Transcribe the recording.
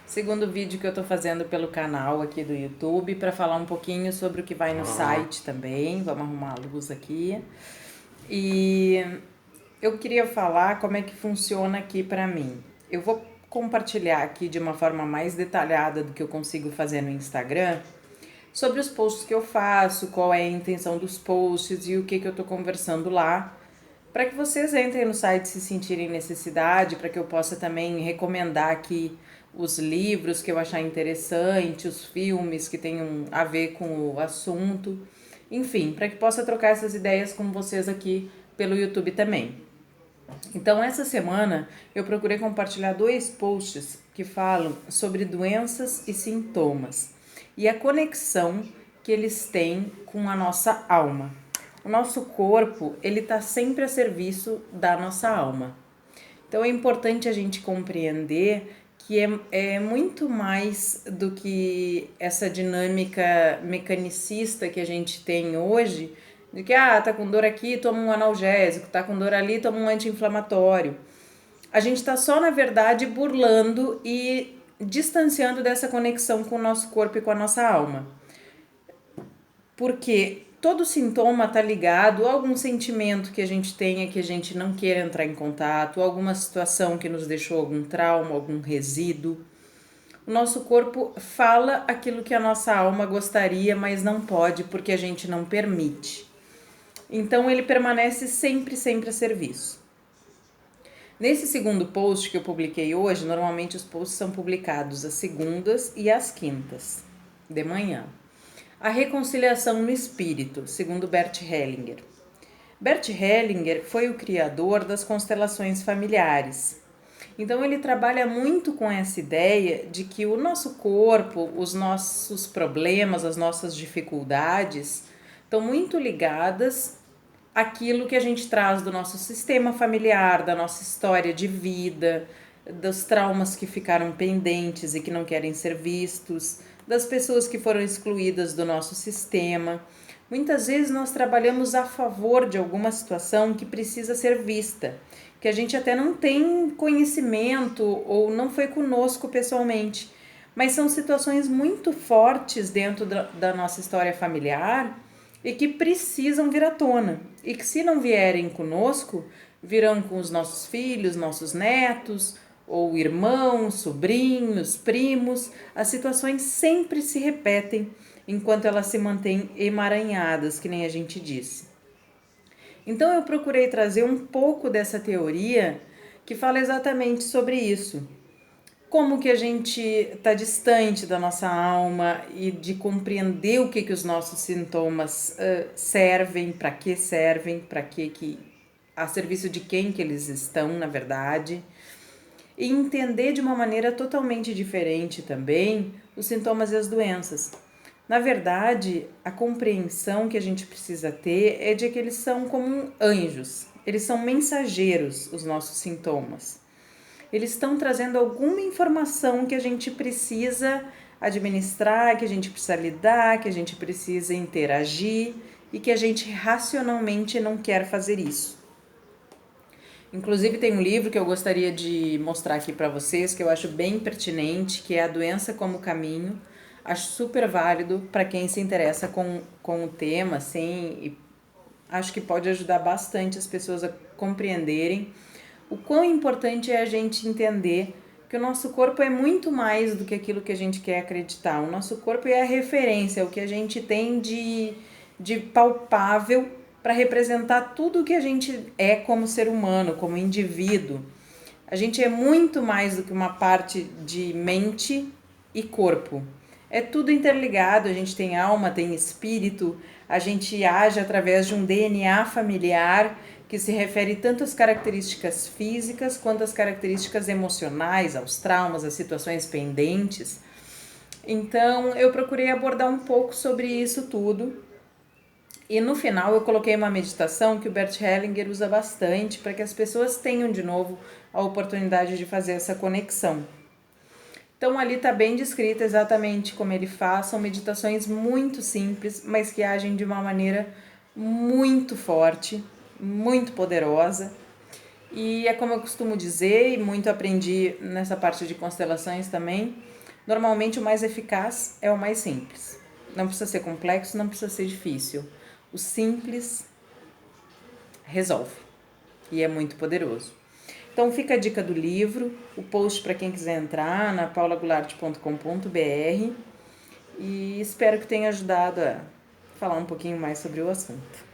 Segundo vídeo que eu tô fazendo pelo canal aqui do YouTube para falar um pouquinho sobre o que vai no site também. Vamos arrumar a luz aqui. E eu queria falar como é que funciona aqui para mim. Eu vou compartilhar aqui de uma forma mais detalhada do que eu consigo fazer no Instagram sobre os posts que eu faço, qual é a intenção dos posts e o que eu tô conversando lá, para que vocês entrem no site se sentirem necessidade, para que eu possa também recomendar aqui os livros que eu achar interessante, os filmes que tenham a ver com o assunto, enfim, para que possa trocar essas ideias com vocês aqui pelo YouTube também. Então, essa semana eu procurei compartilhar 2 posts que falam sobre doenças e sintomas e a conexão que eles têm com a nossa alma. O nosso corpo, ele está sempre a serviço da nossa alma. Então, é importante a gente compreender que é muito mais do que essa dinâmica mecanicista que a gente tem hoje, de que, tá com dor aqui, toma um analgésico, tá com dor ali, toma um anti-inflamatório. A gente tá só, na verdade, burlando e distanciando dessa conexão com o nosso corpo e com a nossa alma. Porque todo sintoma tá ligado a algum sentimento que a gente tenha que a gente não queira entrar em contato, alguma situação que nos deixou algum trauma, algum resíduo. O nosso corpo fala aquilo que a nossa alma gostaria, mas não pode porque a gente não permite. Então ele permanece sempre, sempre a serviço. Nesse segundo post que eu publiquei hoje, normalmente os posts são publicados às segundas e às quintas, de manhã. A reconciliação no espírito, segundo Bert Hellinger. Bert Hellinger foi o criador das constelações familiares. Então ele trabalha muito com essa ideia de que o nosso corpo, os nossos problemas, as nossas dificuldades estão muito ligadas àquilo que a gente traz do nosso sistema familiar, da nossa história de vida, dos traumas que ficaram pendentes e que não querem ser vistos, das pessoas que foram excluídas do nosso sistema. Muitas vezes nós trabalhamos a favor de alguma situação que precisa ser vista, que a gente até não tem conhecimento ou não foi conosco pessoalmente, mas são situações muito fortes dentro da nossa história familiar e que precisam vir à tona. E que se não vierem conosco, virão com os nossos filhos, nossos netos, ou irmãos, sobrinhos, primos. As situações sempre se repetem enquanto elas se mantêm emaranhadas, que nem a gente disse. Então eu procurei trazer um pouco dessa teoria que fala exatamente sobre isso. Como que a gente está distante da nossa alma e de compreender o que os nossos sintomas servem, para que a serviço de quem que eles estão, na verdade, e entender de uma maneira totalmente diferente também os sintomas e as doenças. Na verdade, a compreensão que a gente precisa ter é de que eles são como anjos, eles são mensageiros, os nossos sintomas. Eles estão trazendo alguma informação que a gente precisa administrar, que a gente precisa lidar, que a gente precisa interagir e que a gente racionalmente não quer fazer isso. Inclusive tem um livro que eu gostaria de mostrar aqui para vocês, que eu acho bem pertinente, que é A Doença como Caminho. Acho super válido para quem se interessa com o tema, assim, e acho que pode ajudar bastante as pessoas a compreenderem o quão importante é a gente entender que o nosso corpo é muito mais do que aquilo que a gente quer acreditar. O nosso corpo é a referência, é o que a gente tem de palpável para representar tudo o que a gente é como ser humano, como indivíduo. A gente é muito mais do que uma parte de mente e corpo. É tudo interligado, a gente tem alma, tem espírito, a gente age através de um DNA familiar que se refere tanto às características físicas quanto às características emocionais, aos traumas, às situações pendentes. Então, eu procurei abordar um pouco sobre isso tudo. E no final eu coloquei uma meditação que o Bert Hellinger usa bastante para que as pessoas tenham de novo a oportunidade de fazer essa conexão. Então ali está bem descrito exatamente como ele faz, são meditações muito simples, mas que agem de uma maneira muito forte, muito poderosa. E é como eu costumo dizer, e muito aprendi nessa parte de constelações também, normalmente o mais eficaz é o mais simples. Não precisa ser complexo, não precisa ser difícil. O simples resolve e é muito poderoso. Então fica a dica do livro, o post para quem quiser entrar na paulagularte.com.br e espero que tenha ajudado a falar um pouquinho mais sobre o assunto.